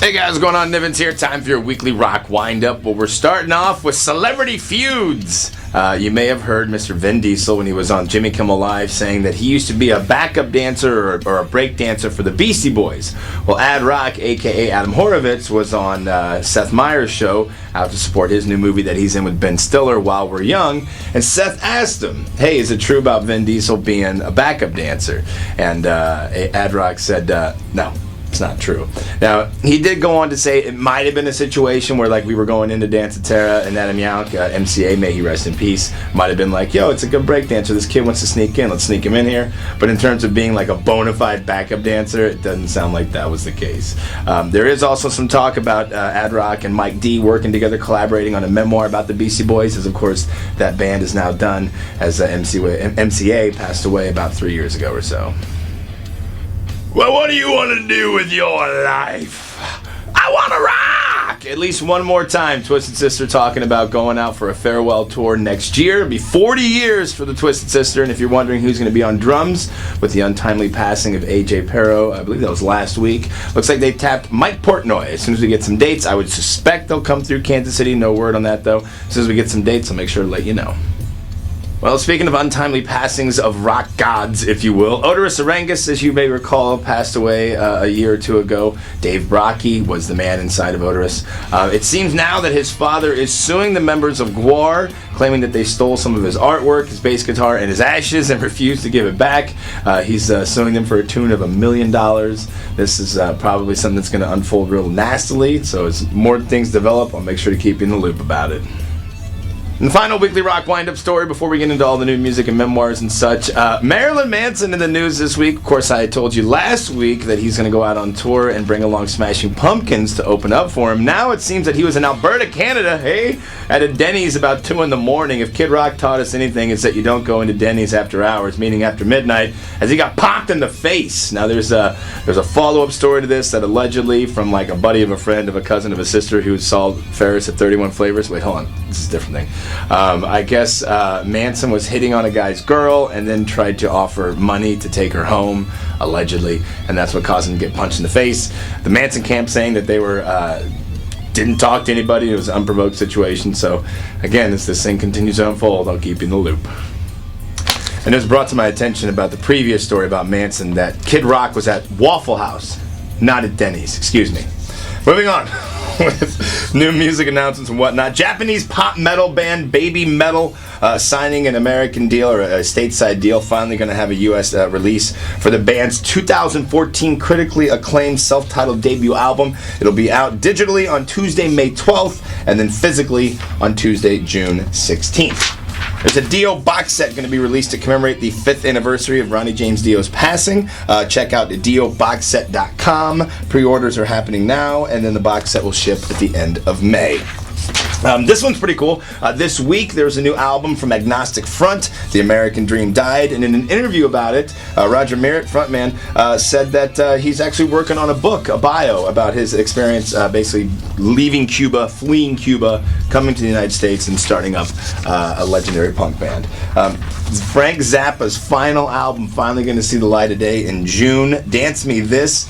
Hey guys, what's going on? Nivens here. Time for your weekly rock wind-up. Well, we're starting off with celebrity feuds. You may have heard Mr. Vin Diesel when he was on Jimmy Kimmel Live saying that he used to be a backup dancer or a break dancer for the Beastie Boys. Well, Ad Rock, a.k.a. Adam Horovitz, was on Seth Meyers' show out to support his new movie that he's in with Ben Stiller, While We're Young. And Seth asked him, hey, is it true about Vin Diesel being a backup dancer? And Ad Rock said, no. It's not true. Now, he did go on to say it might have been a situation where, like, we were going into Danceterra and Adam Yauch, MCA, may he rest in peace, might have been like, yo, it's a good break dancer. This kid wants to sneak in. Let's sneak him in here. But in terms of being, like, a bona fide backup dancer, it doesn't sound like that was the case. There is also some talk about Ad Rock and Mike D working together, collaborating on a memoir about the Beastie Boys, as, of course, that band is now done, as MCA passed away about 3 years ago or so. Well, what do you want to do with your life? I want to rock! At least one more time, Twisted Sister talking about going out for a farewell tour next year. It'll be 40 years for the Twisted Sister, and if you're wondering who's going to be on drums with the untimely passing of A.J. Pero, I believe that was last week, looks like they tapped Mike Portnoy. As soon as we get some dates, I would suspect they'll come through Kansas City. No word on that, though. As soon as we get some dates, I'll make sure to let you know. Well, speaking of untimely passings of rock gods, if you will, Oderus Urungus, as you may recall, passed away a year or two ago. Dave Brockie was the man inside of Oderus. It seems now that his father is suing the members of Gwar, claiming that they stole some of his artwork, his bass guitar, and his ashes and refused to give it back. He's suing them for a tune of $1 million. This is probably something that's going to unfold real nastily, so as more things develop, I'll make sure to keep you in the loop about it. And the final weekly rock wind-up story before we get into all the new music and memoirs and such. Marilyn Manson in the news this week. Of course, I told you last week that he's going to go out on tour and bring along Smashing Pumpkins to open up for him. Now it seems that he was in Alberta, Canada, at a Denny's about 2 in the morning. If Kid Rock taught us anything, it's that you don't go into Denny's after hours, meaning after midnight, as he got popped in the face. Now there's a follow-up story to this that allegedly from like a buddy of a friend of a cousin of a sister who saw Ferris at 31 Flavors. Wait, hold on. This is a different thing. I guess Manson was hitting on a guy's girl and then tried to offer money to take her home, allegedly, and that's what caused him to get punched in the face. The Manson camp saying that they didn't talk to anybody. It was an unprovoked situation. So, again, as this thing continues to unfold, I'll keep you in the loop. And it was brought to my attention about the previous story about Manson that Kid Rock was at Waffle House, not at Denny's. Excuse me. Moving on with new music announcements and whatnot. Japanese pop metal band Baby Metal signing an American deal or a stateside deal. Finally going to have a U.S. Release for the band's 2014 critically acclaimed self-titled debut album. It'll be out digitally on Tuesday, May 12th, and then physically on Tuesday, June 16th. There's a Dio box set going to be released to commemorate the 5th anniversary of Ronnie James Dio's passing. Check out dioboxset.com. Pre-orders are happening now, and then the box set will ship at the end of May. This one's pretty cool. This week, there's a new album from Agnostic Front, The American Dream Died, and in an interview about it, Roger Merritt, frontman, said that he's actually working on a book, a bio, about his experience basically leaving Cuba, fleeing Cuba, coming to the United States, and starting up a legendary punk band. Frank Zappa's final album finally going to see the light of day in June. Dance Me This.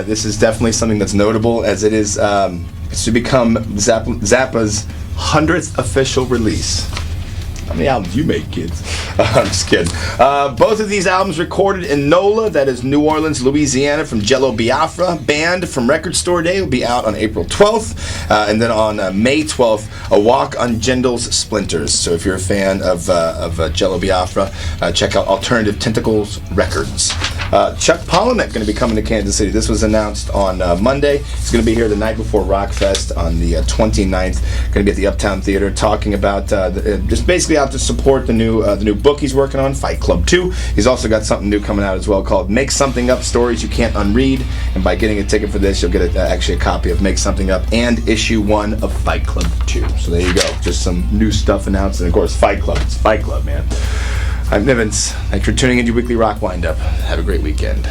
This is definitely something that's notable, as it is... It's to become Zappa's 100th official release. How many albums you make, kids? I'm just kidding. Both of these albums recorded in NOLA, that is New Orleans, Louisiana, from Jello Biafra. Banned from Record Store Day will be out on April 12th. And then on May 12th, A Walk on Jindal's Splinters. So if you're a fan of Jello Biafra, check out Alternative Tentacles Records. Chuck Palahniuk going to be coming to Kansas City. This was announced on Monday. He's going to be here the night before Rockfest on the 29th. Going to be at the Uptown Theater talking about just basically out to support the new book he's working on, Fight Club 2. He's also got something new coming out as well called Make Something Up, Stories You Can't Unread. And by getting a ticket for this, you'll get actually a copy of Make Something Up and issue 1 of Fight Club 2. So there you go. Just some new stuff announced. And of course, Fight Club. It's Fight Club, man. I'm Nivens. Thanks for tuning in to your weekly rock wind-up. Have a great weekend.